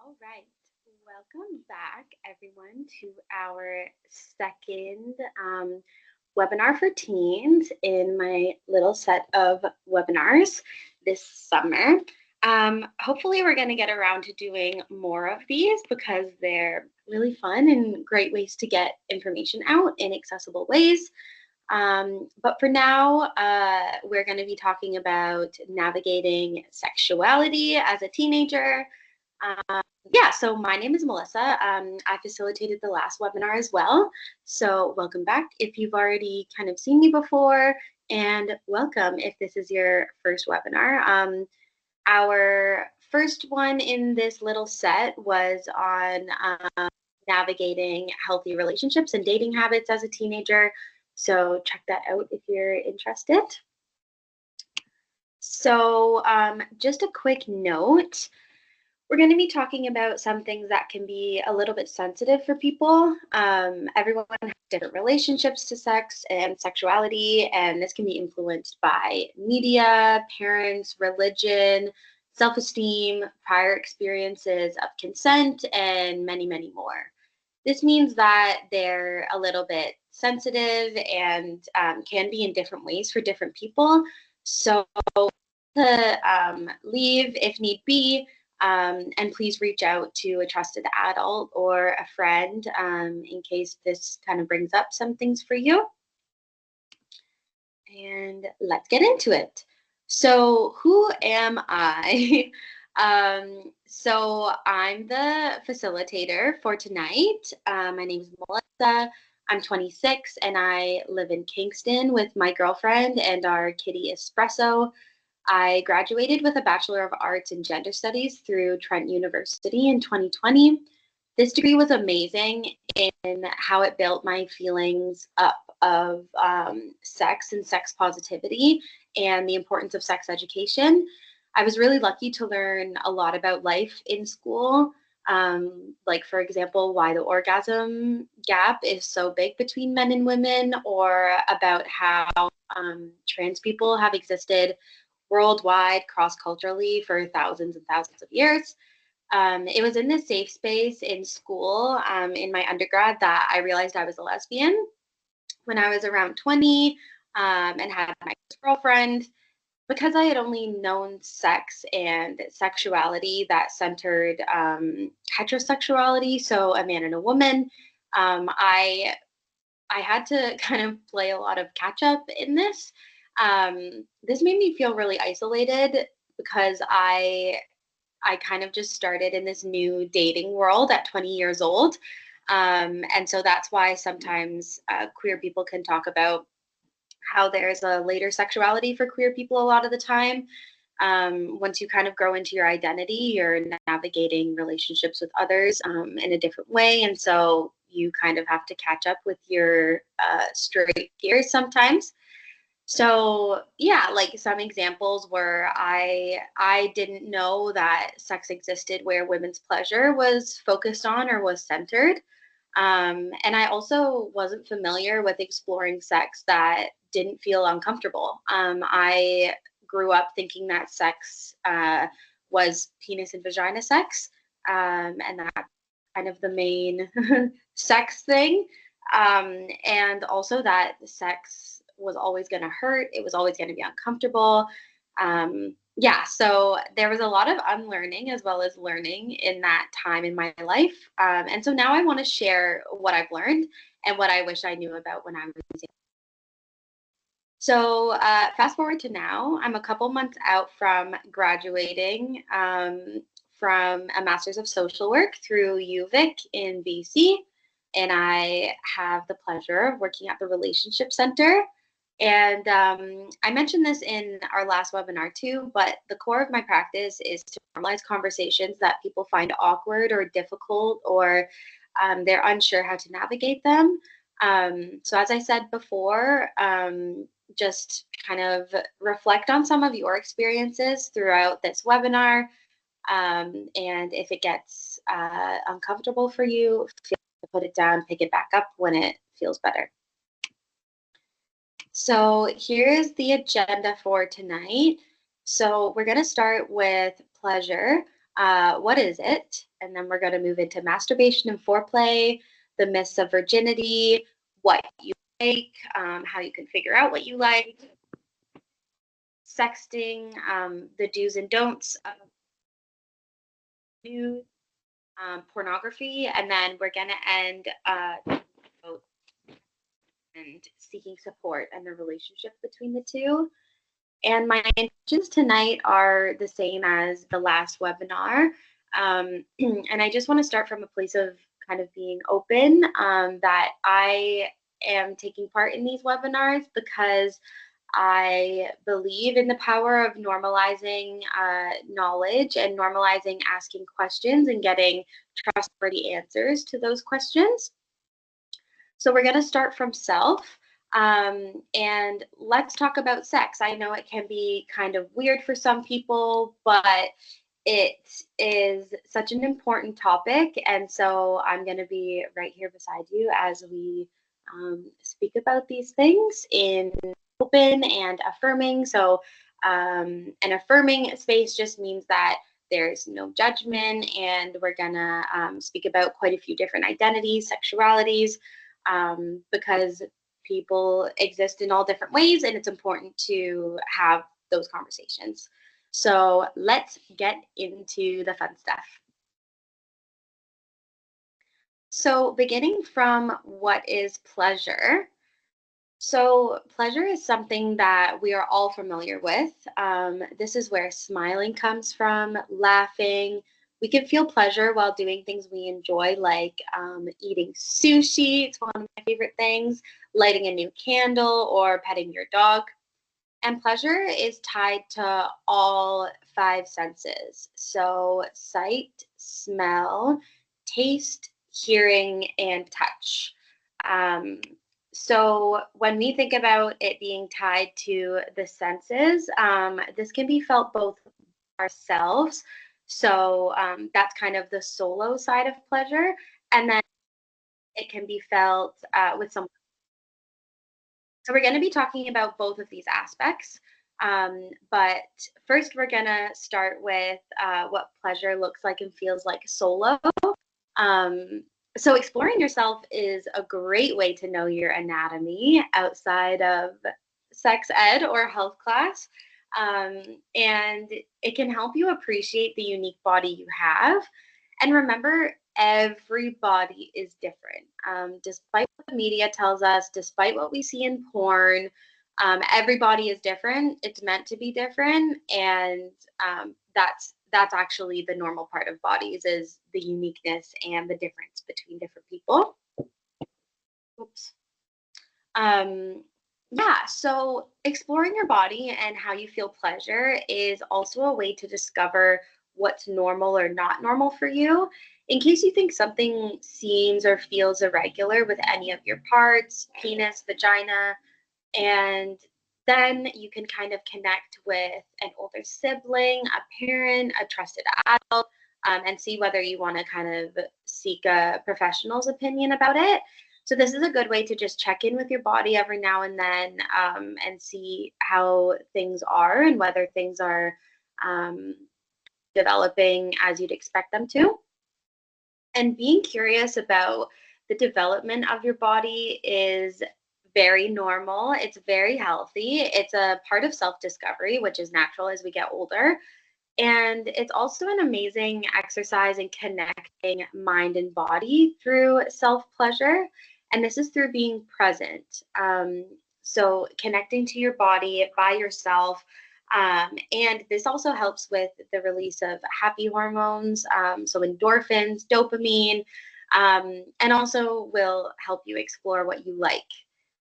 All right. Welcome back, everyone, to our second webinar for teens in my little set of webinars this summer. Hopefully, we're going to get around to doing more of these because they're really fun and great ways to get information out in accessible ways. But for now, we're going to be talking about navigating sexuality as a teenager. So my name is Melissa. I facilitated the last webinar as well. So welcome back if you've already kind of seen me before, and welcome if this is your first webinar. Our first one in this little set was on navigating healthy relationships and dating habits as a teenager. So check that out if you're interested. So just a quick note. We're going to be talking about some things that can be a little bit sensitive for people. Everyone has different relationships to sex and sexuality, and this can be influenced by media, parents, religion, self-esteem, prior experiences of consent, and many, many more. This means that they're a little bit sensitive and can be in different ways for different people. So to leave if need be, and please reach out to a trusted adult or a friend in case this kind of brings up some things for you. And let's get into it. So who am I? So I'm the facilitator for tonight. My name is Melissa. I'm 26 and I live in Kingston with my girlfriend and our kitty Espresso. I graduated with a Bachelor of Arts in Gender Studies through Trent University in 2020. This degree was amazing in how it built my feelings up of sex and sex positivity and the importance of sex education. I was really lucky to learn a lot about life in school, like, for example, why the orgasm gap is so big between men and women, or about how trans people have existed worldwide, cross-culturally for thousands and thousands of years. It was in this safe space in school, in my undergrad, that I realized I was a lesbian when I was around 20 and had my girlfriend. Because I had only known sex and sexuality that centered heterosexuality, so a man and a woman, I had to kind of play a lot of catch up in this. This made me feel really isolated because I kind of just started in this new dating world at 20 years old. And so that's why sometimes queer people can talk about how there's a later sexuality for queer people a lot of the time. Once you kind of grow into your identity, you're navigating relationships with others in a different way. And so you kind of have to catch up with your straight peers sometimes. So yeah, like some examples where I didn't know that sex existed where women's pleasure was focused on or was centered. And I also wasn't familiar with exploring sex that didn't feel uncomfortable. I grew up thinking that sex was penis and vagina sex, and that's kind of the main sex thing. And also that sex was always going to hurt, it was always going to be uncomfortable. So there was a lot of unlearning as well as learning in that time in my life. And so now I want to share what I've learned and what I wish I knew about when I was young. So fast forward to now, I'm a couple months out from graduating from a Master's of Social Work through UVic in BC. And I have the pleasure of working at the Relationship Center. And I mentioned this in our last webinar too, but the core of my practice is to normalize conversations that people find awkward or difficult, or they're unsure how to navigate them. So as I said before, just kind of reflect on some of your experiences throughout this webinar. And if it gets uncomfortable for you, feel free to put it down, pick it back up when it feels better. So here's the agenda for tonight. So we're going to start with pleasure. what is it? And then we're going to move into masturbation and foreplay, the myths of virginity, what you like, how you can figure out what you like, sexting, the do's and don'ts of news, pornography, and then we're going to end and seeking support and the relationship between the two. And my intentions tonight are the same as the last webinar. And I just want to start from a place of kind of being open, that I am taking part in these webinars because I believe in the power of normalizing knowledge and normalizing asking questions and getting trustworthy answers to those questions. So we're going to start from self. And let's talk about sex. I know it can be kind of weird for some people, but it is such an important topic. And so I'm going to be right here beside you as we speak about these things in open and affirming. So an affirming space just means that there's no judgment, and we're going to speak about quite a few different identities, sexualities, because people exist in all different ways, and it's important to have those conversations. So let's get into the fun stuff. So beginning from what is pleasure. So pleasure is something that we are all familiar with. This is where smiling comes from, laughing. We can feel pleasure while doing things we enjoy, like eating sushi. It's one of my favorite things, lighting a new candle, or petting your dog. And pleasure is tied to all five senses. So sight, smell, taste, hearing, and touch. Um, so when we think about it being tied to the senses, this can be felt both ourselves. So that's kind of the solo side of pleasure. And then it can be felt with someone. So we're going to be talking about both of these aspects. But first, we're going to start with what pleasure looks like and feels like solo. Um, so exploring yourself is a great way to know your anatomy outside of sex ed or health class. And it can help you appreciate the unique body you have. And remember, every body is different. Despite what the media tells us, despite what we see in porn, every body is different. It's meant to be different, and that's actually the normal part of bodies, is the uniqueness and the difference between different people. Oops. Um, yeah, so exploring your body and how you feel pleasure is also a way to discover what's normal or not normal for you. In case you think something seems or feels irregular with any of your parts, penis, vagina, and then you can kind of connect with an older sibling, a parent, a trusted adult, and see whether you want to kind of seek a professional's opinion about it. So this is a good way to just check in with your body every now and see how things are and whether things are um, developing as you'd expect them to. And being curious about the development of your body is very normal. It's very healthy. It's a part of self-discovery, which is natural as we get older. And it's also an amazing exercise in connecting mind and body through self-pleasure. And this is through being present. So connecting to your body by yourself. And this also helps with the release of happy hormones, so endorphins, dopamine, and also will help you explore what you like.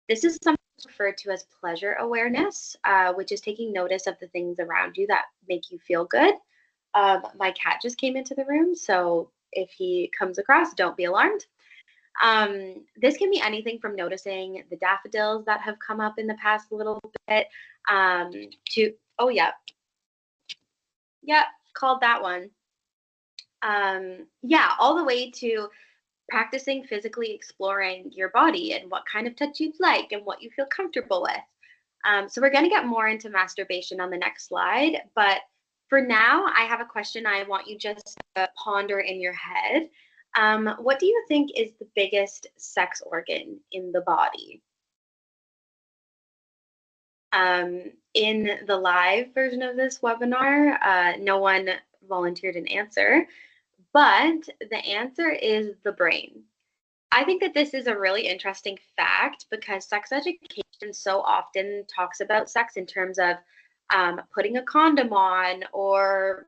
This is something referred to as pleasure awareness, which is taking notice of the things around you that make you feel good. My cat just came into the room, so if he comes across, don't be alarmed. This can be anything from noticing the daffodils that have come up in the past little bit, to, oh, yeah, called that one. Yeah, all the way to practicing physically exploring your body and what kind of touch you'd like and what you feel comfortable with. So we're going to get more into masturbation on the next slide, but for now, I have a question I want you just to ponder in your head. What do you think is the biggest sex organ in the body? In the live version of this webinar, no one volunteered an answer, but the answer is the brain. I think that this is a really interesting fact because sex education so often talks about sex in terms of putting a condom on, or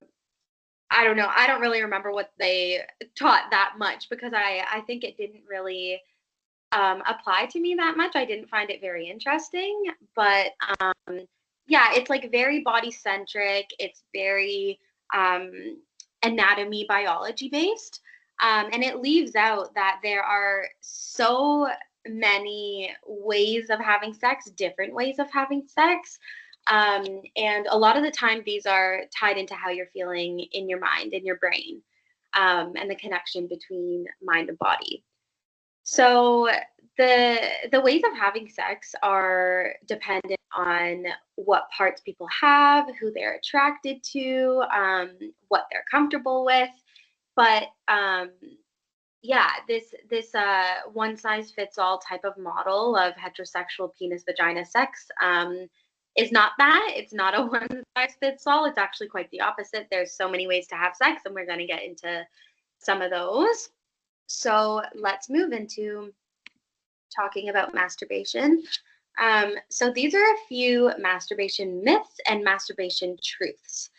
I don't know. I don't really remember what they taught that much because I think it didn't really apply to me that much. I didn't find it very interesting, but yeah, it's like very body centric. It's very um, anatomy biology based. And it leaves out that there are so many ways of having sex, different ways of having sex. And a lot of the time, these are tied into how you're feeling in your mind, in your brain, and the connection between mind and body. So the ways of having sex are dependent on what parts people have, who they're attracted to, what they're comfortable with. But yeah, this one size fits all type of model of heterosexual penis vagina sex is not that. It's not a one size fits all. It's actually quite the opposite. There's so many ways to have sex, and we're going to get into some of those. So let's move into talking about masturbation. So these are a few masturbation myths and masturbation truths.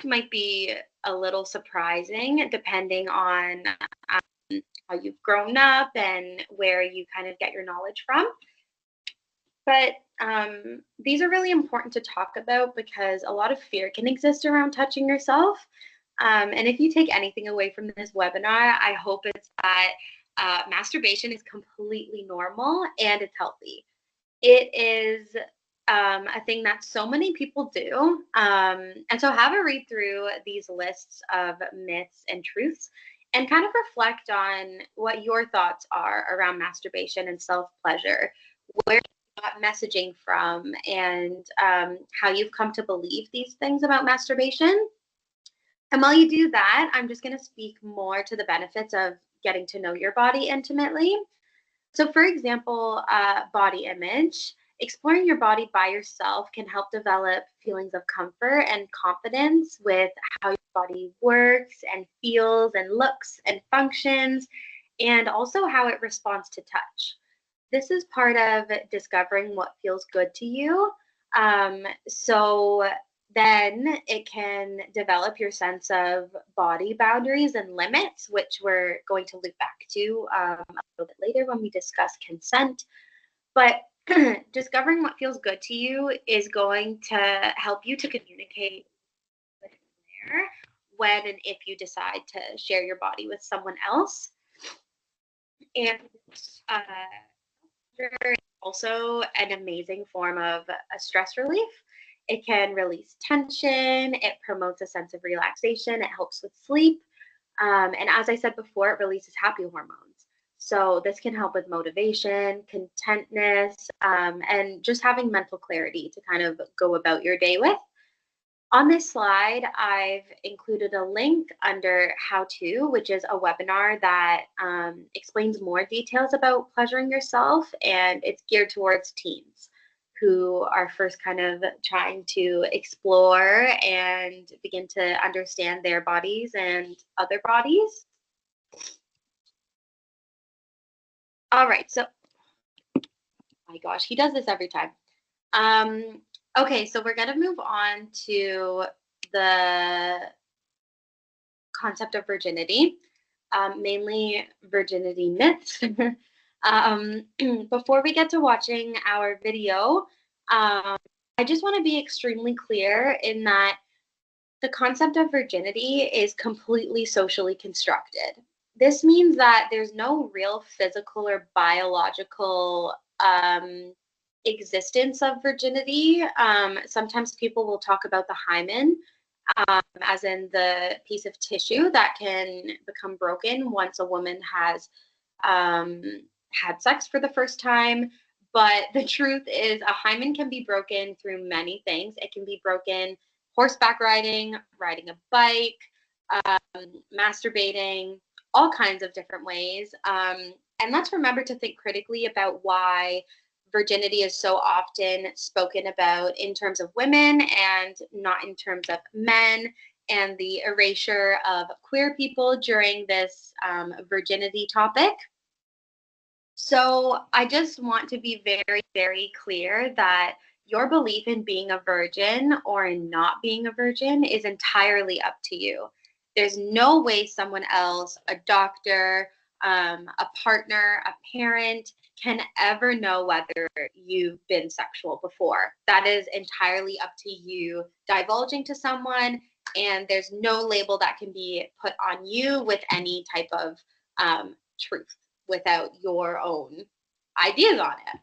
Might be a little surprising depending on how you've grown up and where you kind of get your knowledge from. But these are really important to talk about because a lot of fear can exist around touching yourself. And if you take anything away from this webinar, I hope it's that masturbation is completely normal and it's healthy. It is a thing that so many people do. And so have a read through these lists of myths and truths and kind of reflect on what your thoughts are around masturbation and self pleasure, where you got messaging from, and how you've come to believe these things about masturbation. And while you do that, I'm just going to speak more to the benefits of getting to know your body intimately. So, for example, body image. Exploring your body by yourself can help develop feelings of comfort and confidence with how your body works and feels and looks and functions, and also how it responds to touch. This is part of discovering what feels good to you. So then it can develop your sense of body boundaries and limits, which we're going to loop back to a little bit later when we discuss consent. But discovering what feels good to you is going to help you to communicate with there when and if you decide to share your body with someone else. And uh, is also an amazing form of a stress relief. It can release tension, it promotes a sense of relaxation, it helps with sleep. And as I said before, it releases happy hormones. So this can help with motivation, contentness, and just having mental clarity to kind of go about your day with. On this slide, I've included a link under How To, which is a webinar that explains more details about pleasuring yourself, and it's geared towards teens who are first kind of trying to explore and begin to understand their bodies and other bodies. All right, so, oh my gosh, he does this every time. Okay, so we're going to move on to the concept of virginity, mainly virginity myths. Before we get to watching our video, I just want to be extremely clear in that the concept of virginity is completely socially constructed. This means that there's no real physical or biological existence of virginity. Sometimes people will talk about the hymen, as in the piece of tissue that can become broken once a woman has um, had sex for the first time. But the truth is, a hymen can be broken through many things. It can be broken horseback riding, riding a bike, masturbating, all kinds of different ways. And let's remember to think critically about why virginity is so often spoken about in terms of women and not in terms of men, and the erasure of queer people during this virginity topic. So I just want to be very, very clear that your belief in being a virgin or in not being a virgin is entirely up to you. There's no way someone else, a doctor, a partner, a parent, can ever know whether you've been sexual before. That is entirely up to you divulging to someone, and there's no label that can be put on you with any type of truth without your own ideas on it.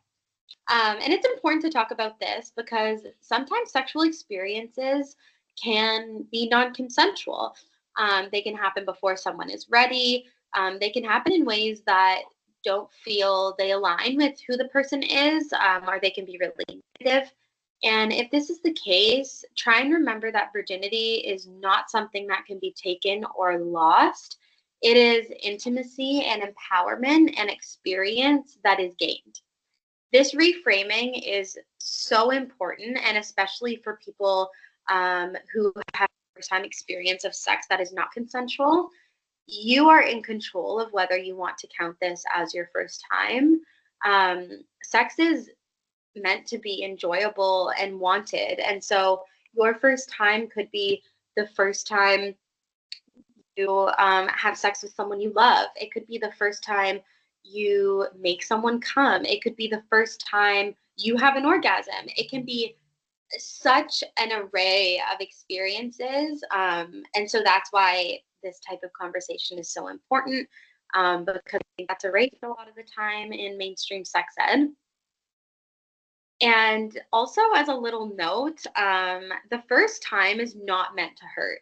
And it's important to talk about this because sometimes sexual experiences can be non-consensual. They can happen before someone is ready. They can happen in ways that don't feel they align with who the person is, or they can be really negative. And if this is the case, try and remember that virginity is not something that can be taken or lost. It is intimacy and empowerment and experience that is gained. This reframing is so important, and especially for people who have first time experience of sex that is not consensual. You are in control of whether you want to count this as your first time. Sex is meant to be enjoyable and wanted, and so your first time could be the first time you have sex with someone you love. It could be the first time you make someone come. It could be the first time you have an orgasm. It can be such an array of experiences. And so that's why this type of conversation is so important, because I think that's erased a lot of the time in mainstream sex ed. And also, as a little note, the first time is not meant to hurt.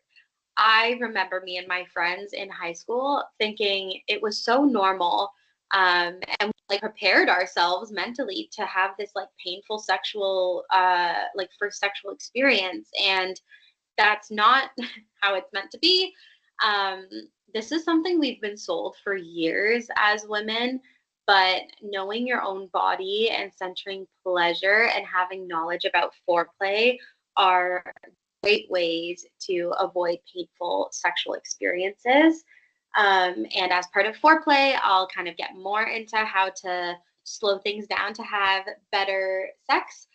I remember me and my friends in high school thinking it was so normal, and like prepared ourselves mentally to have this like painful sexual like first sexual experience, and that's not how it's meant to be. Um, this is something we've been sold for years as women, but knowing your own body and centering pleasure and having knowledge about foreplay are great ways to avoid painful sexual experiences. And as part of foreplay, I'll kind of get more into how to slow things down to have better sex.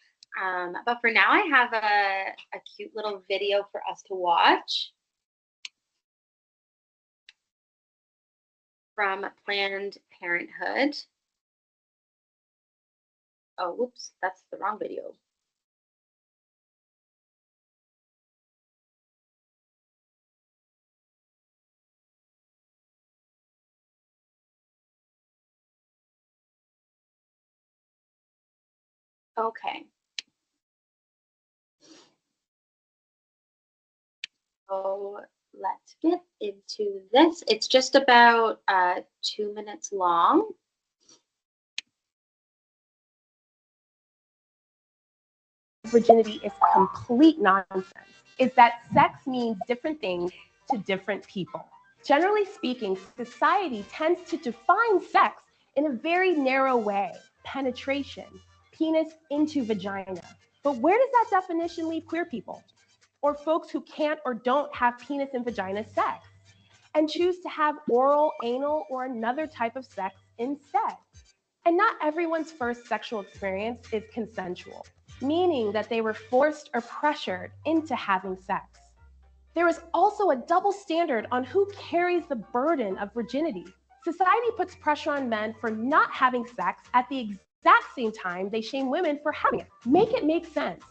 But for now, I have a cute little video for us to watch from Planned Parenthood. Oh, whoops, that's the wrong video. Okay. So let's get into this. It's just about 2 minutes long. Virginity is complete nonsense is that sex means different things to different people. Generally speaking, society tends to define sex in a very narrow way: penetration, penis into vagina. But where does that definition leave queer people, or folks who can't or don't have penis and vagina sex and choose to have oral, anal, or another type of sex instead? And not everyone's first sexual experience is consensual, meaning that they were forced or pressured into having sex. There is also a double standard on who carries the burden of virginity. Society puts pressure on men for not having sex at the exact same time they shame women for having it. Make it make sense.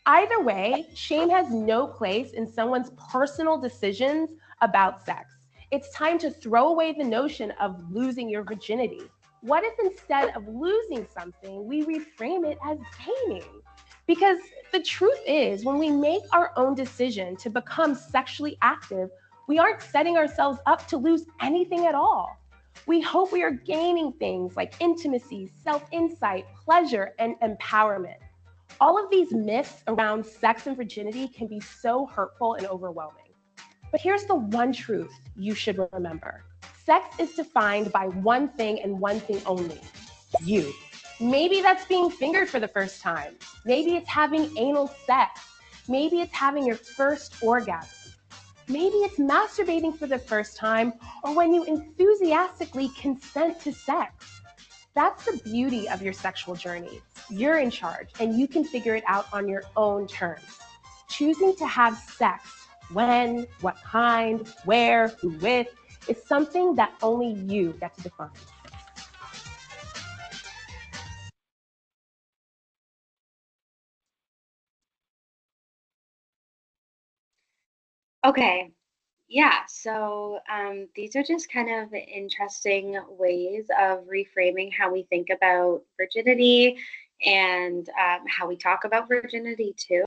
Either way, shame has no place in someone's personal decisions about sex. It's time to throw away the notion of losing your virginity. What if instead of losing something, we reframe it as gaining? Because the truth is, when we make our own decision to become sexually active, we aren't setting ourselves up to lose anything at all. We hope we are gaining things like intimacy, self-insight, pleasure, and empowerment. All of these myths around sex and virginity can be so hurtful and overwhelming. But here's the one truth you should remember. Sex is defined by one thing and one thing only: you. Maybe that's being fingered for the first time. Maybe it's having anal sex. Maybe it's having your first orgasm. Maybe it's masturbating for the first time, or when you enthusiastically consent to sex. That's the beauty of your sexual journey. You're in charge, and you can figure it out on your own terms. Choosing to have sex, when, what kind, where, who with, is something that only you get to define. Okay, yeah, so these are just kind of interesting ways of reframing how we think about virginity and how we talk about virginity too.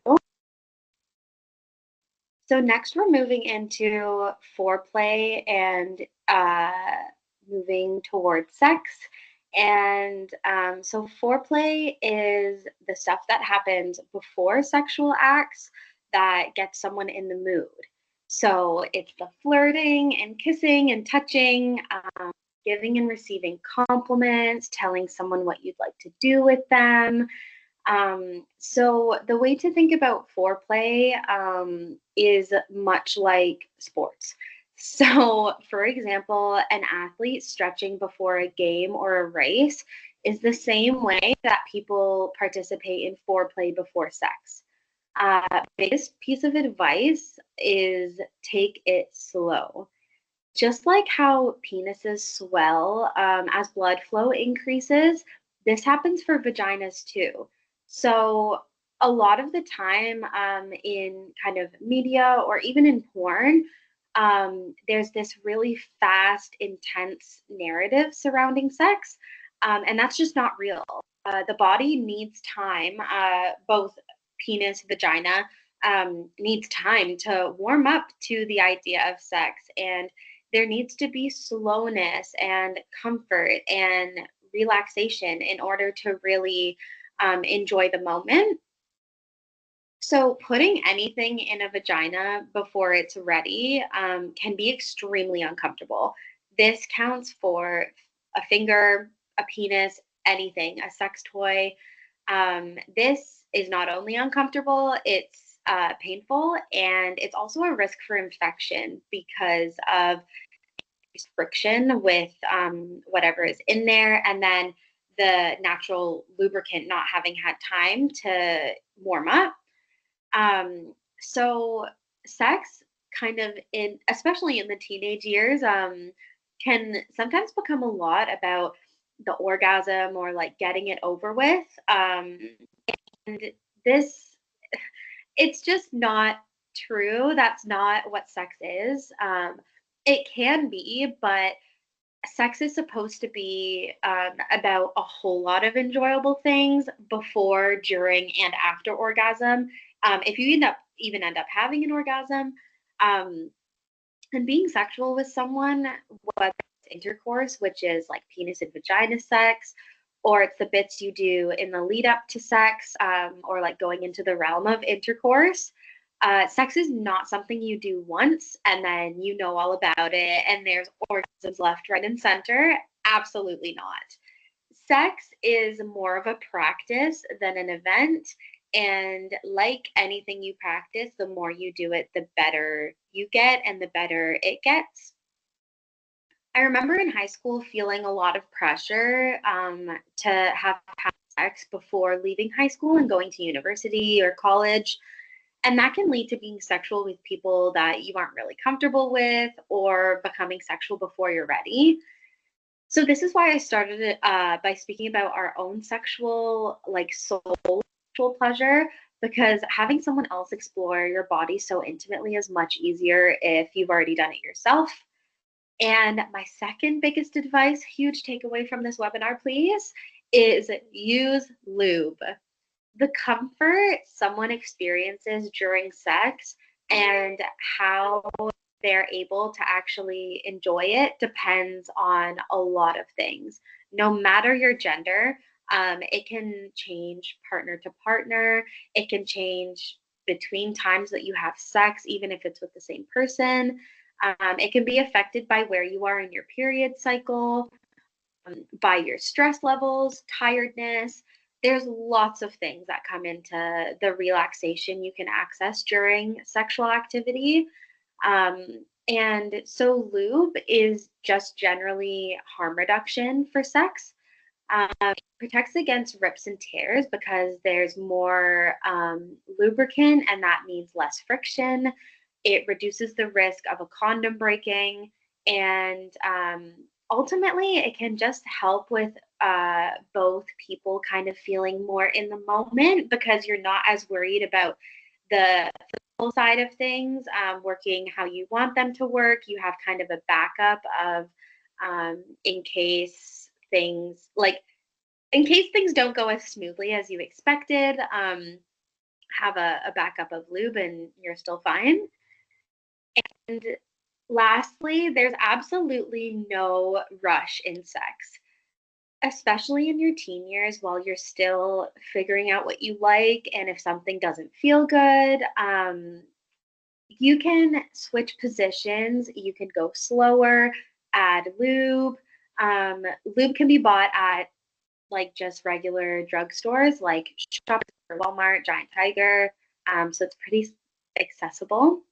So next, we're moving into foreplay and moving towards sex. And so foreplay is the stuff that happens before sexual acts that gets someone in the mood. So it's the flirting and kissing and touching, giving and receiving compliments, telling someone what you'd like to do with them. So the way to think about foreplay is much like sports. So, for example, an athlete stretching before a game or a race is the same way that people participate in foreplay before sex. Biggest piece of advice is take it slow. Just like how penises swell as blood flow increases, this happens for vaginas too. So, a lot of the time in kind of media or even in porn, there's this really fast, intense narrative surrounding sex, and that's just not real. The body needs time, both penis, vagina, needs time to warm up to the idea of sex. And there needs to be slowness and comfort and relaxation in order to really enjoy the moment. So, putting anything in a vagina before it's ready can be extremely uncomfortable. This counts for a finger, a penis, anything, a sex toy. This is not only uncomfortable, it's painful, and it's also a risk for infection because of friction with whatever is in there, and then the natural lubricant not having had time to warm up. So sex kind of in especially in the teenage years can sometimes become a lot about the orgasm or like getting it over with. And this it's just not true. That's not what sex is. It can be, but sex is supposed to be about a whole lot of enjoyable things before, during, and after orgasm. If you end up having an orgasm, um, and being sexual with someone, whether it's intercourse, which is like penis and vagina sex, or it's the bits you do in the lead up to sex, or like going into the realm of intercourse. Sex is not something you do once and then you know all about it and there's orgasms left, right, and center. Absolutely not. Sex is more of a practice than an event. And like anything you practice, the more you do it, the better you get and the better it gets. I remember in high school feeling a lot of pressure to have had sex before leaving high school and going to university or college. And that can lead to being sexual with people that you aren't really comfortable with or becoming sexual before you're ready. So this is why I started it by speaking about our own sexual, like soul sexual pleasure, because having someone else explore your body so intimately is much easier if you've already done it yourself. And my second biggest advice, huge takeaway from this webinar, please, is use lube. The comfort someone experiences during sex and how they're able to actually enjoy it depends on a lot of things. No matter your gender, It can change partner to partner. It can change between times that you have sex, even if it's with the same person. It can be affected by where you are in your period cycle, by your stress levels, tiredness. There's lots of things that come into the relaxation you can access during sexual activity. And so, lube is just generally harm reduction for sex. It protects against rips and tears because there's more lubricant, and that means less friction. It reduces the risk of a condom breaking, and ultimately, it can just help with both people kind of feeling more in the moment because you're not as worried about the physical side of things working how you want them to work. You have kind of a backup of in case things don't go as smoothly as you expected, have a backup of lube and you're still fine. And lastly, there's absolutely no rush in sex, especially in your teen years while you're still figuring out what you like. And if something doesn't feel good, you can switch positions, you can go slower, add lube. Lube can be bought at like just regular drugstores like Shoppers or Walmart, Giant Tiger. So it's pretty accessible.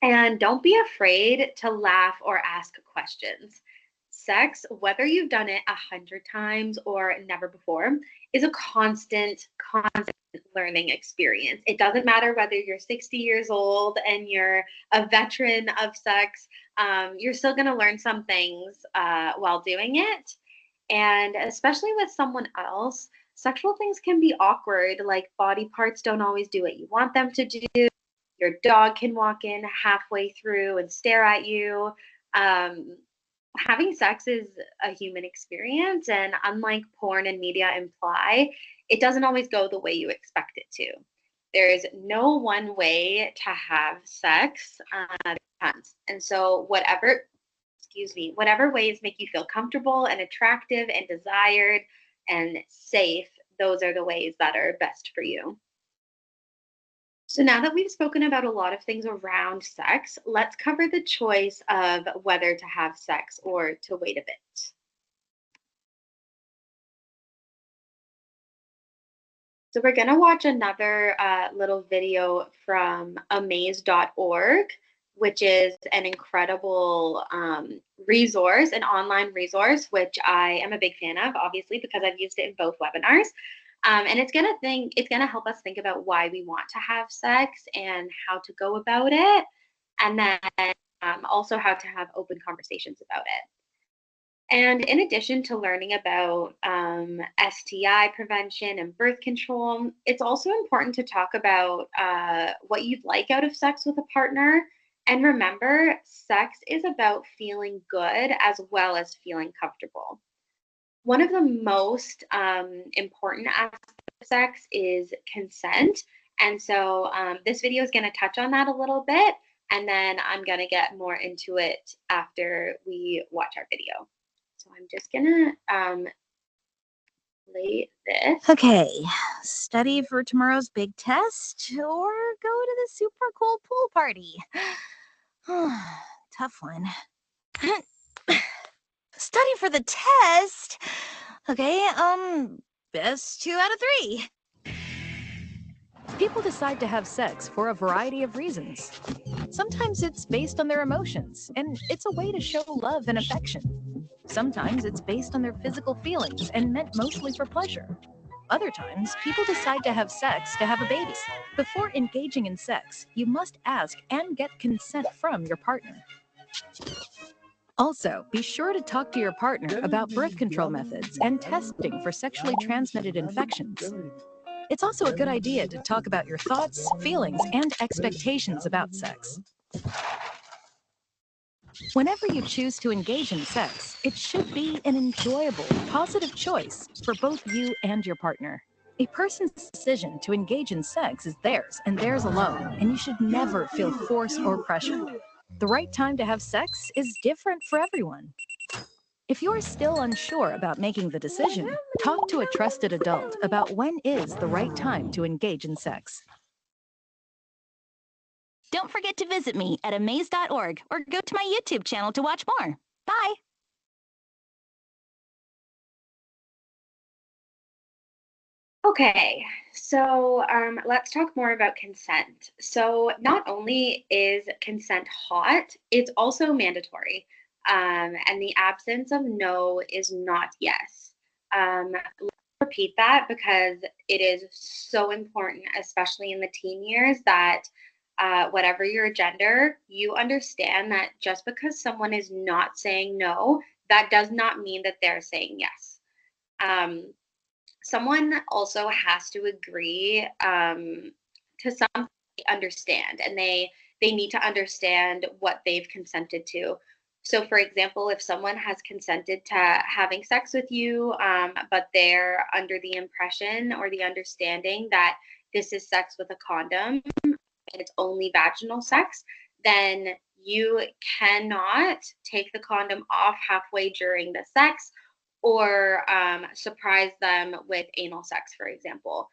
And don't be afraid to laugh or ask questions. Sex, whether you've done it 100 times or never before, is a constant learning experience. It doesn't matter whether you're 60 years old and you're a veteran of sex, you're still going to learn some things while doing it. And especially with someone else, sexual things can be awkward, like body parts don't always do what you want them to do. Your dog can walk in halfway through and stare at you. Um, Having sex is a human experience, and unlike porn and media imply, it doesn't always go the way you expect it to. There is no one way to have sex. And so, whatever ways make you feel comfortable and attractive and desired and safe, those are the ways that are best for you. So now that we've spoken about a lot of things around sex, let's cover the choice of whether to have sex or to wait a bit. So we're going to watch another little video from amaze.org, which is an incredible resource, an online resource, which I am a big fan of, obviously, because I've used it in both webinars. And it's gonna help us think about why we want to have sex and how to go about it, and then also how to have open conversations about it. And in addition to learning about STI prevention and birth control, it's also important to talk about what you'd like out of sex with a partner. And remember, sex is about feeling good as well as feeling comfortable. One of the most important aspects of sex is consent. And so this video is going to touch on that a little bit, and then I'm going to get more into it after we watch our video. So I'm just going to play this. Okay, study for tomorrow's big test or go to the super cool pool party. Tough one. Study for the test? Okay, best 2 out of 3. People decide to have sex for a variety of reasons. Sometimes it's based on their emotions, and it's a way to show love and affection. Sometimes it's based on their physical feelings and meant mostly for pleasure. Other times, people decide to have sex to have a baby. Before engaging in sex, you must ask and get consent from your partner. Also, be sure to talk to your partner about birth control methods and testing for sexually transmitted infections. It's also a good idea to talk about your thoughts, feelings, and expectations about sex. Whenever you choose to engage in sex, it should be an enjoyable, positive choice for both you and your partner. A person's decision to engage in sex is theirs and theirs alone, and you should never feel forced or pressured. The right time to have sex is different for everyone. If you're still unsure about making the decision, talk to a trusted adult about when is the right time to engage in sex. Don't forget to visit me at amaze.org or go to my YouTube channel to watch more. Bye! Okay, so let's talk more about consent. So not only is consent hot, it's also mandatory. And the absence of no is not yes. Let's repeat that because it is so important, especially in the teen years, that whatever your gender, you understand that just because someone is not saying no, that does not mean that they're saying yes. Someone also has to agree to some understand, and they need to understand what they've consented to. So for example, if someone has consented to having sex with you, but they're under the impression or the understanding that this is sex with a condom and it's only vaginal sex, then you cannot take the condom off halfway during the sex or surprise them with anal sex, for example.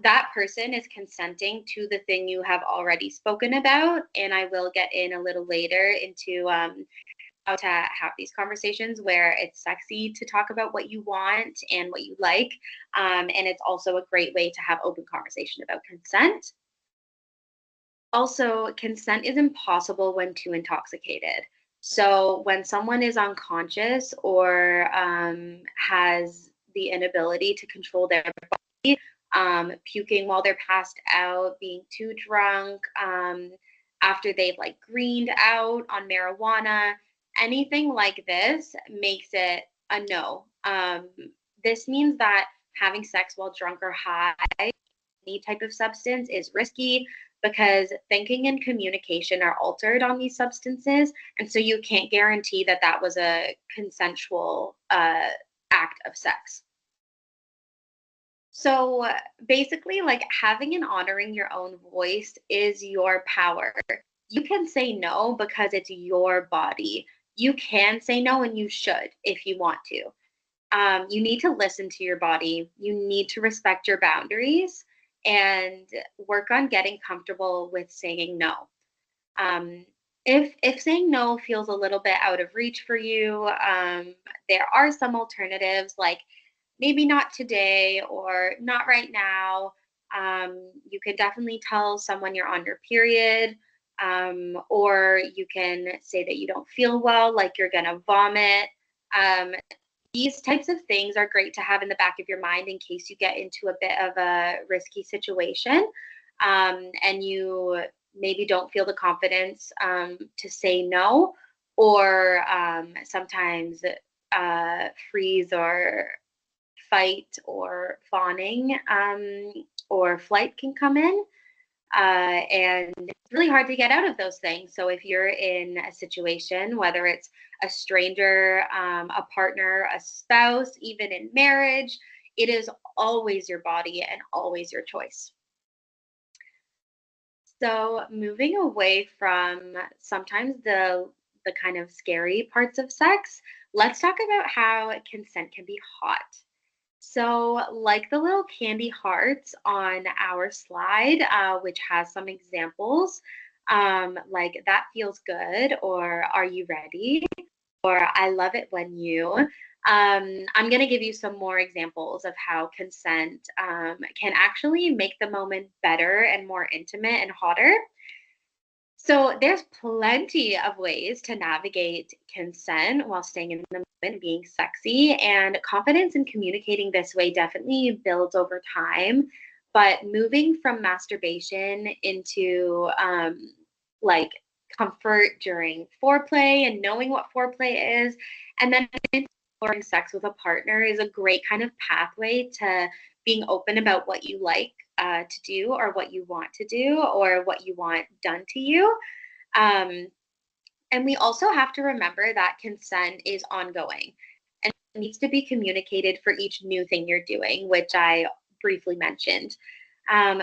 That person is consenting to the thing you have already spoken about, and I will get in a little later into how to have these conversations where it's sexy to talk about what you want and what you like, and it's also a great way to have open conversation about consent. Also, consent is impossible when too intoxicated. So when someone is unconscious or has the inability to control their body, puking while they're passed out, being too drunk, after they've like greened out on marijuana, anything like this makes it a no. This means that having sex while drunk or high, any type of substance, is risky because thinking and communication are altered on these substances. And so you can't guarantee that that was a consensual act of sex. So basically, like having and honoring your own voice is your power. You can say no because it's your body. You can say no and you should if you want to. You need to listen to your body. You need to respect your boundaries and work on getting comfortable with saying no. If saying no feels a little bit out of reach for you, there are some alternatives like maybe not today or not right now. You can definitely tell someone you're on your period, or you can say that you don't feel well, like you're gonna vomit. These types of things are great to have in the back of your mind in case you get into a bit of a risky situation, and you maybe don't feel the confidence to say no, or sometimes freeze or fight or fawning or flight can come in. And it's really hard to get out of those things. So if you're in a situation, whether it's a stranger, a partner, a spouse, even in marriage, it is always your body and always your choice. So moving away from sometimes the kind of scary parts of sex, let's talk about how consent can be hot. So, like the little candy hearts on our slide, which has some examples, like that feels good, or are you ready, or I love it when you. I'm going to give you some more examples of how consent can actually make the moment better and more intimate and hotter. So there's plenty of ways to navigate consent while staying in the moment and being sexy. And confidence in communicating this way definitely builds over time. But moving from masturbation into like comfort during foreplay and knowing what foreplay is, and then exploring sex with a partner is a great kind of pathway to being open about what you like to do or what you want to do or what you want done to you. Um, and we also have to remember that consent is ongoing and it needs to be communicated for each new thing you're doing, which I briefly mentioned.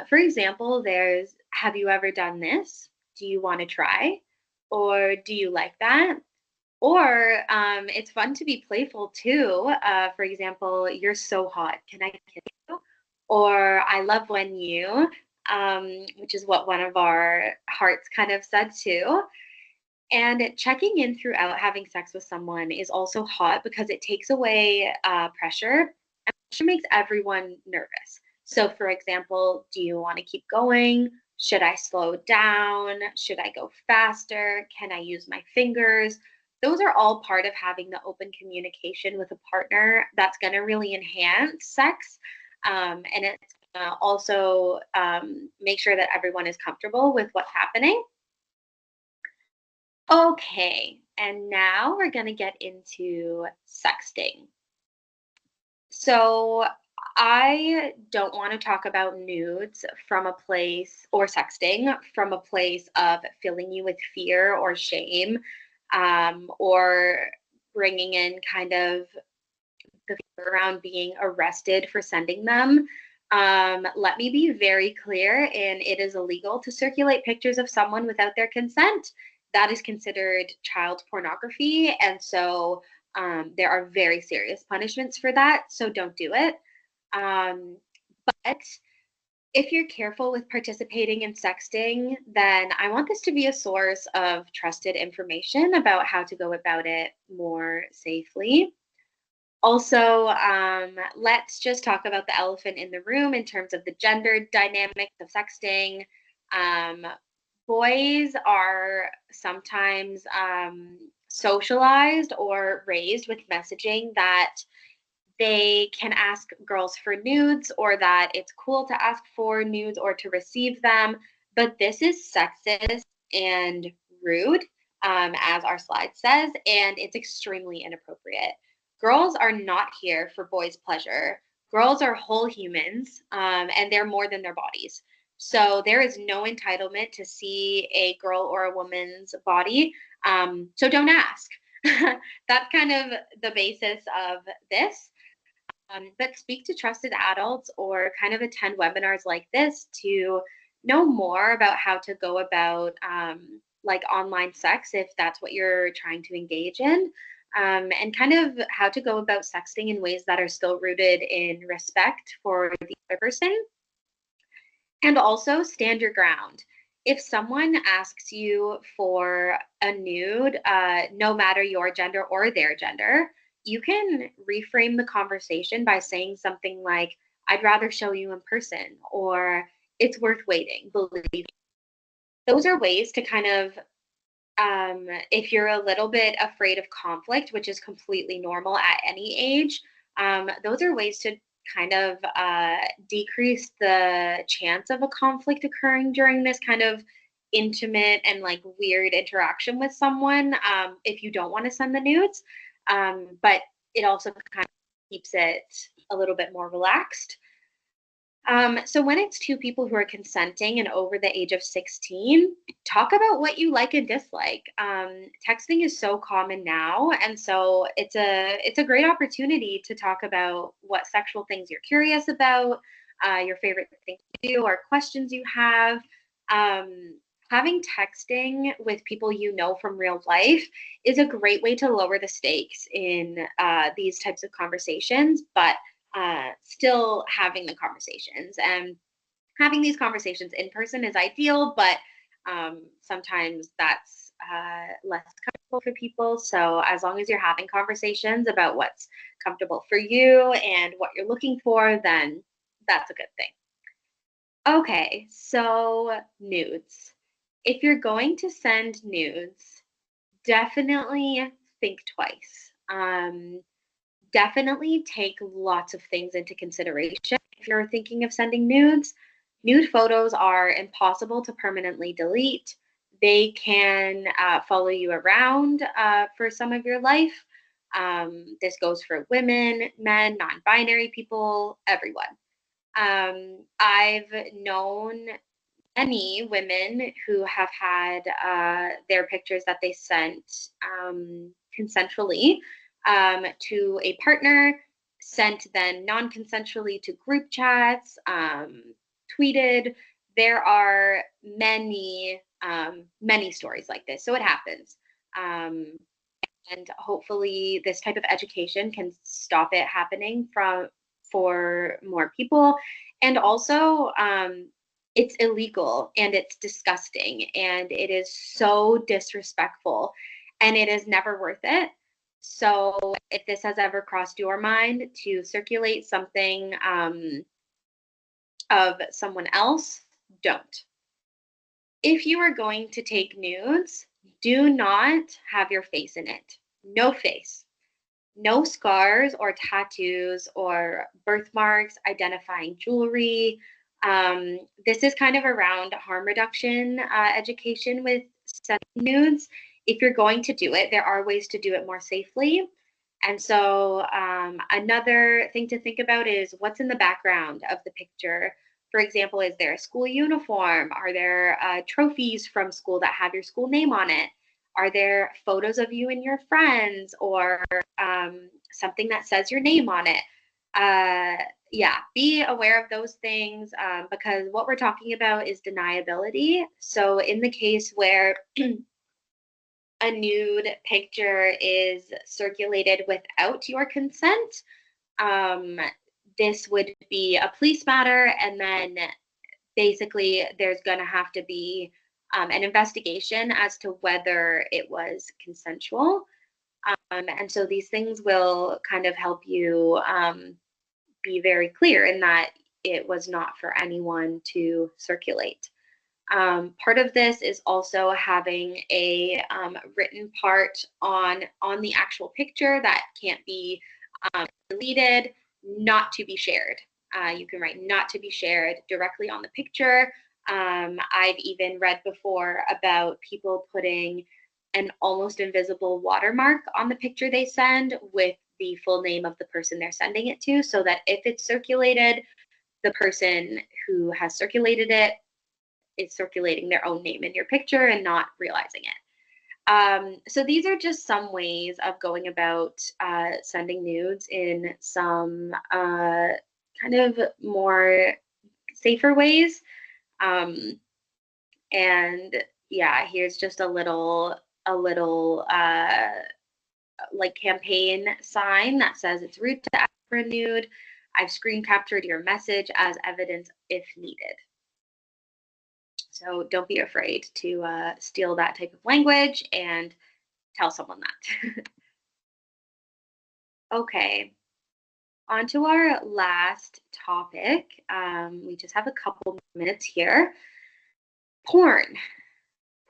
For example, there's, have you ever done this? Do you want to try? Or do you like that? Or it's fun to be playful too. For example, you're so hot. Can I kiss you? Or I love when you, which is what one of our hearts kind of said too. And checking in throughout having sex with someone is also hot because it takes away pressure, and pressure makes everyone nervous. So, for example, do you want to keep going? Should I slow down? Should I go faster? Can I use my fingers? Those are all part of having the open communication with a partner that's going to really enhance sex. And it's going to also make sure that everyone is comfortable with what's happening. Okay, and now we're going to get into sexting. So, I don't want to talk about nudes from a place or sexting from a place of filling you with fear or shame, or bringing in kind of the fear around being arrested for sending them. Let me be very clear, and it is illegal to circulate pictures of someone without their consent. That is considered child pornography, and so there are very serious punishments for that. So don't do it. Um, but if you're careful with participating in sexting, then I want this to be a source of trusted information about how to go about it more safely. Also, let's just talk about the elephant in the room in terms of the gender dynamics of sexting. Um, Boys are sometimes socialized or raised with messaging that they can ask girls for nudes, or that it's cool to ask for nudes or to receive them. But this is sexist and rude, as our slide says, and it's extremely inappropriate. Girls are not here for boys' pleasure. Girls are whole humans, and they're more than their bodies. So there is no entitlement to see a girl or a woman's body. So don't ask. That's kind of the basis of this. But speak to trusted adults or kind of attend webinars like this to know more about how to go about like online sex if that's what you're trying to engage in, and kind of how to go about sexting in ways that are still rooted in respect for the other person. And also stand your ground. If someone asks you for a nude, no matter your gender or their gender, you can reframe the conversation by saying something like, I'd rather show you in person, or it's worth waiting, believe me. Those are ways to kind of, if you're a little bit afraid of conflict, which is completely normal at any age, those are ways to kind of decrease the chance of a conflict occurring during this kind of intimate and like weird interaction with someone, if you don't want to send the nudes. But it also kind of keeps it a little bit more relaxed. So when it's two people who are consenting and over the age of 16, talk about what you like and dislike. Texting is so common now, and so it's a great opportunity to talk about what sexual things you're curious about, your favorite things to do, or questions you have. Having texting with people you know from real life is a great way to lower the stakes in these types of conversations, but still having the conversations. And having these conversations in person is ideal, but sometimes that's less comfortable for people. So as long as you're having conversations about what's comfortable for you and what you're looking for, then that's a good thing. Okay, so nudes. If you're going to send nudes, definitely think twice. Definitely take lots of things into consideration if you're thinking of sending nudes. Nude photos are impossible to permanently delete. They can follow you around for some of your life. This goes for women, men, non binary people, everyone. I've known many women who have had their pictures that they sent consensually to a partner, sent then non-consensually to group chats, tweeted. There are many stories like this, so it happens. and hopefully this type of education can stop it happening for more people. And also, it's illegal and it's disgusting and it is so disrespectful and it is never worth it. So if this has ever crossed your mind to circulate something of someone else, don't. If you are going to take nudes, do not have your face in it. No face. No scars or tattoos or birthmarks, identifying jewelry. This is kind of around harm reduction education with sending nudes. If you're going to do it, there are ways to do it more safely. And so another thing to think about is what's in the background of the picture. For example, is there a school uniform? Are there trophies from school that have your school name on it? Are there photos of you and your friends or something that says your name on it? Yeah, be aware of those things because what we're talking about is deniability. So in the case where a nude picture is circulated without your consent, this would be a police matter, and then basically there's going to have to be an investigation as to whether it was consensual. And so these things will kind of help you be very clear in that it was not for anyone to circulate. Part of this is also having a written part on the actual picture that can't be deleted, not to be shared. You can write not to be shared directly on the picture. I've even read before about people putting an almost invisible watermark on the picture they send with the full name of the person they're sending it to, so that if it's circulated, the person who has circulated it is circulating their own name in your picture and not realizing it. So these are just some ways of going about sending nudes in some kind of more safer ways. And yeah, here's just a little like campaign sign that says it's rude to ask for a nude. I've screen captured your message as evidence if needed. So don't be afraid to steal that type of language and tell someone that. Okay, on to our last topic. We just have a couple minutes here. Porn.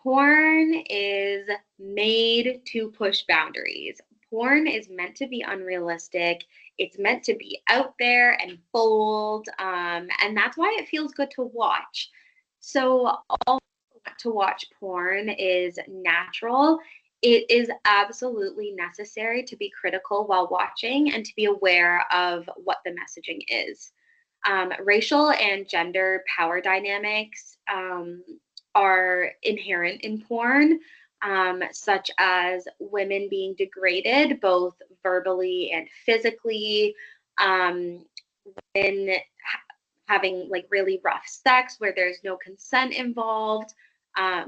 Porn is made to push boundaries. Porn is meant to be unrealistic. It's meant to be out there and bold, and that's why it feels good to watch. So all to watch porn is natural. It is absolutely necessary to be critical while watching and to be aware of what the messaging is. Racial and gender power dynamics are inherent in porn, such as women being degraded both verbally and physically, women having like really rough sex where there's no consent involved,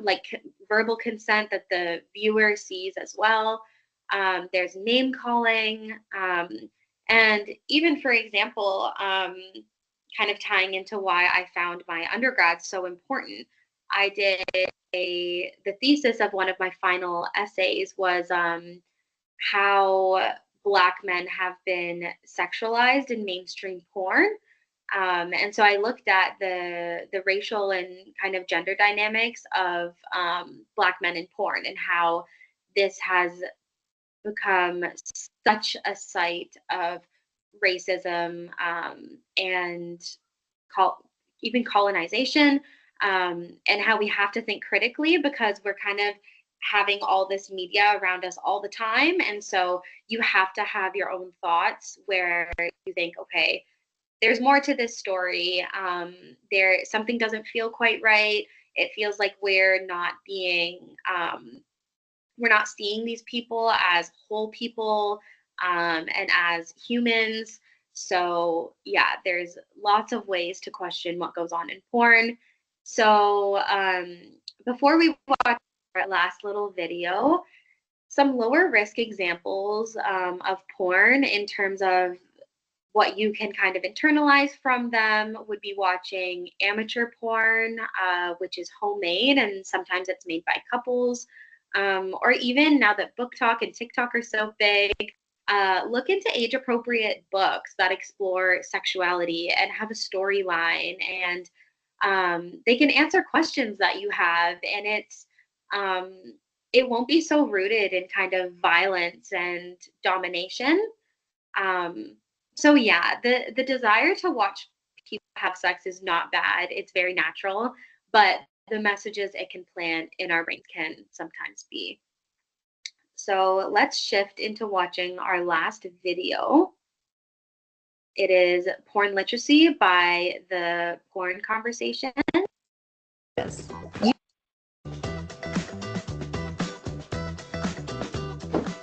like verbal consent that the viewer sees as well. There's name calling, and even, for example, kind of tying into why I found my undergrad so important, I did the thesis of one of my final essays was how Black men have been sexualized in mainstream porn. And so I looked at the racial and kind of gender dynamics of Black men in porn and how this has become such a site of racism and even colonization, and how we have to think critically because we're kind of having all this media around us all the time. And so you have to have your own thoughts where you think, okay, there's more to this story. Something doesn't feel quite right. It feels like we're not seeing these people as whole people and as humans. So yeah, there's lots of ways to question what goes on in porn. So before we watch our last little video, Some lower risk examples of porn in terms of what you can kind of internalize from them would be watching amateur porn, which is homemade, and sometimes it's made by couples. Or even now that Book Talk and TikTok are so big, look into age appropriate books that explore sexuality and have a storyline, and they can answer questions that you have, and um, it won't be so rooted in kind of violence and domination. Um, so yeah, the desire to watch people have sex is not bad. It's very natural, but the messages it can plant in our brains can sometimes be. So let's shift into watching our last video. It is Porn Literacy by the Porn Conversation.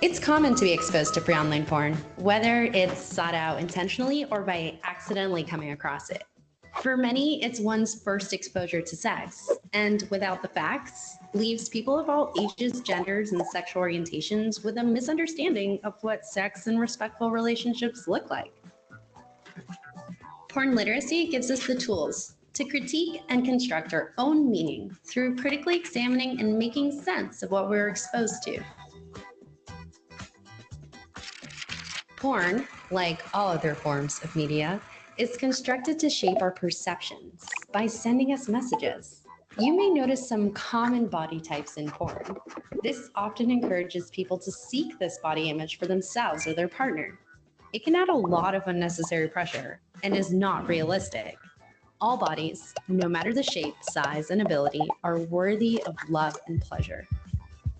It's common to be exposed to free online porn, whether it's sought out intentionally or by accidentally coming across it. For many, it's one's first exposure to sex, and without the facts, leaves people of all ages, genders, and sexual orientations with a misunderstanding of what sex and respectful relationships look like. Porn literacy gives us the tools to critique and construct our own meaning through critically examining and making sense of what we're exposed to. Porn, like all other forms of media, is constructed to shape our perceptions by sending us messages. You may notice some common body types in porn. This often encourages people to seek this body image for themselves or their partner. It can add a lot of unnecessary pressure and is not realistic. All bodies, no matter the shape, size, and ability, are worthy of love and pleasure.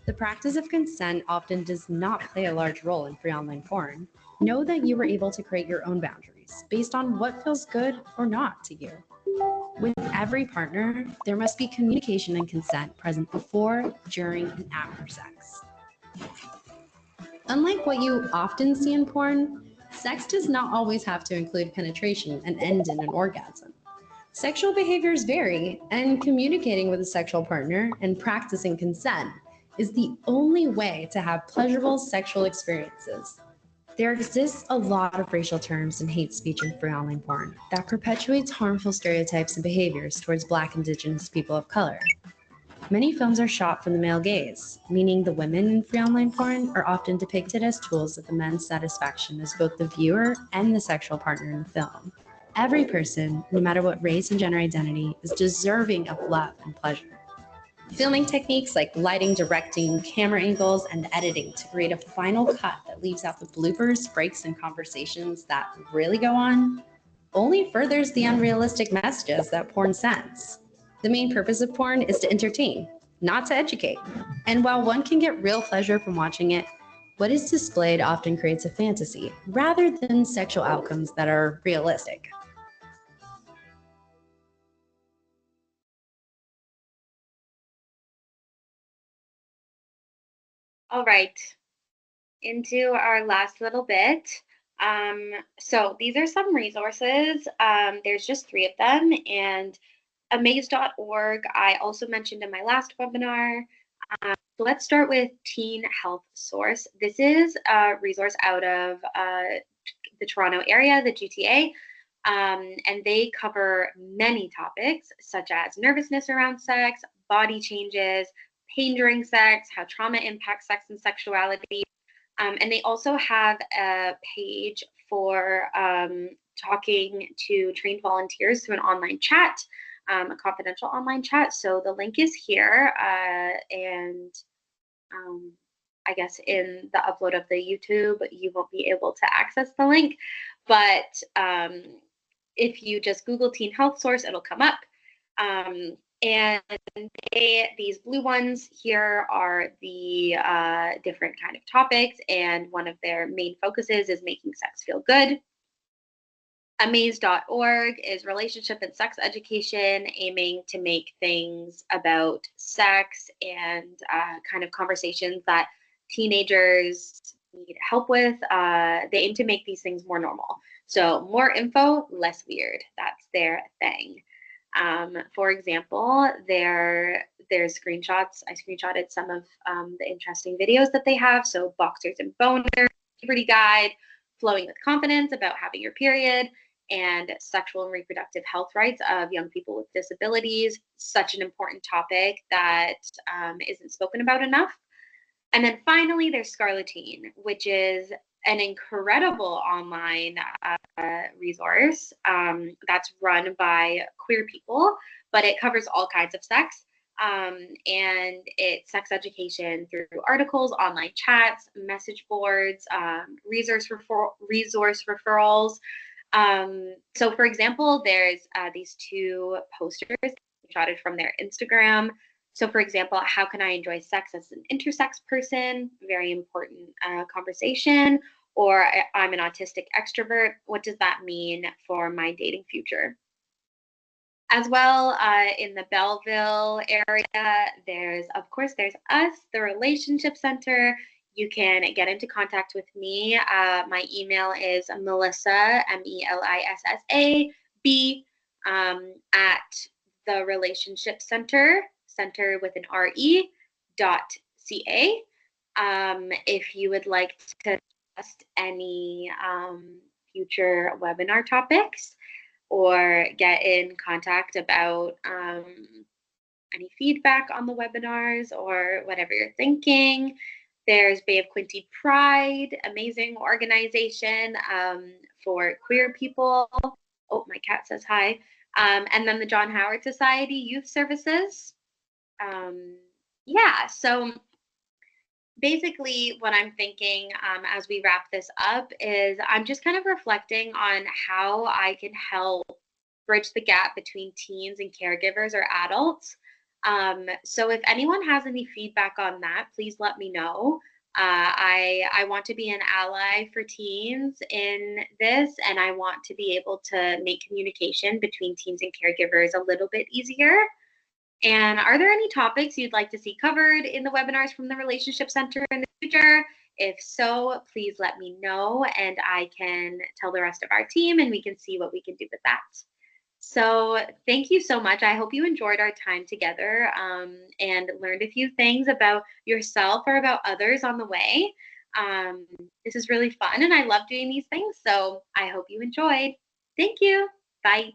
The practice of consent often does not play a large role in free online porn. Know that you were able to create your own boundaries based on what feels good or not to you. With every partner, there must be communication and consent present before, during, and after sex. Unlike what you often see in porn, sex does not always have to include penetration and end in an orgasm. Sexual behaviors vary, and communicating with a sexual partner and practicing consent is the only way to have pleasurable sexual experiences. There exists a lot of racial terms and hate speech in free online porn that perpetuates harmful stereotypes and behaviors towards Black, Indigenous people of color. Many films are shot from the male gaze, meaning the women in free online porn are often depicted as tools of the men's satisfaction as both the viewer and the sexual partner in the film. Every person, no matter what race and gender identity, is deserving of love and pleasure. Filming techniques like lighting, directing, camera angles, and editing to create a final cut that leaves out the bloopers, breaks, and conversations that really go on only furthers the unrealistic messages that porn sends. The main purpose of porn is to entertain, not to educate. And while one can get real pleasure from watching it, what is displayed often creates a fantasy rather than sexual outcomes that are realistic. All right, into our last little bit. So these are some resources. There's just 3 of them, and amaze.org I also mentioned in my last webinar. So let's start with Teen Health Source. This is a resource out of the Toronto area, the GTA, and they cover many topics such as nervousness around sex, body changes, pain during sex, how trauma impacts sex and sexuality. And they also have a page for talking to trained volunteers through an online chat, a confidential online chat. So the link is here, and I guess in the upload of the YouTube, you won't be able to access the link. But if you just Google Teen Health Source, it'll come up. And these blue ones here are the different kind of topics, and one of their main focuses is making sex feel good. Amaze.org is relationship and sex education, aiming to make things about sex and kind of conversations that teenagers need help with. They aim to make these things more normal. So more info, less weird. That's their thing. For example, there's screenshots. I screenshotted some of the interesting videos that they have. So boxers and boners, puberty guide, flowing with confidence about having your period, and sexual and reproductive health rights of young people with disabilities. Such an important topic that isn't spoken about enough. And then finally, there's Scarletine, which is an incredible online resource that's run by queer people, but it covers all kinds of sex. And it's sex education through articles, online chats, message boards, resource referrals. So, for example, there's these two posters shotted from their Instagram. So, for example, how can I enjoy sex as an intersex person? Very important conversation. Or I'm an autistic extrovert. What does that mean for my dating future? As well, in the Belleville area, of course, there's us, the Relationship Center. You can get into contact with me. My email is Melissa, Melissa, at the Relationship Center with an RE, .ca. If you would like to suggest any future webinar topics, or get in contact about any feedback on the webinars or whatever you're thinking. There's Bay of Quinte Pride, amazing organization for queer people. Oh, my cat says hi. And then the John Howard Society Youth Services. Yeah, so basically what I'm thinking as we wrap this up is I'm just kind of reflecting on how I can help bridge the gap between teens and caregivers or adults. So if anyone has any feedback on that, please let me know. I want to be an ally for teens in this, and I want to be able to make communication between teens and caregivers a little bit easier. And are there any topics you'd like to see covered in the webinars from the Relationship Center in the future? If so, please let me know and I can tell the rest of our team and we can see what we can do with that. So thank you so much. I hope you enjoyed our time together and learned a few things about yourself or about others on the way. This is really fun and I love doing these things. So I hope you enjoyed. Thank you. Bye.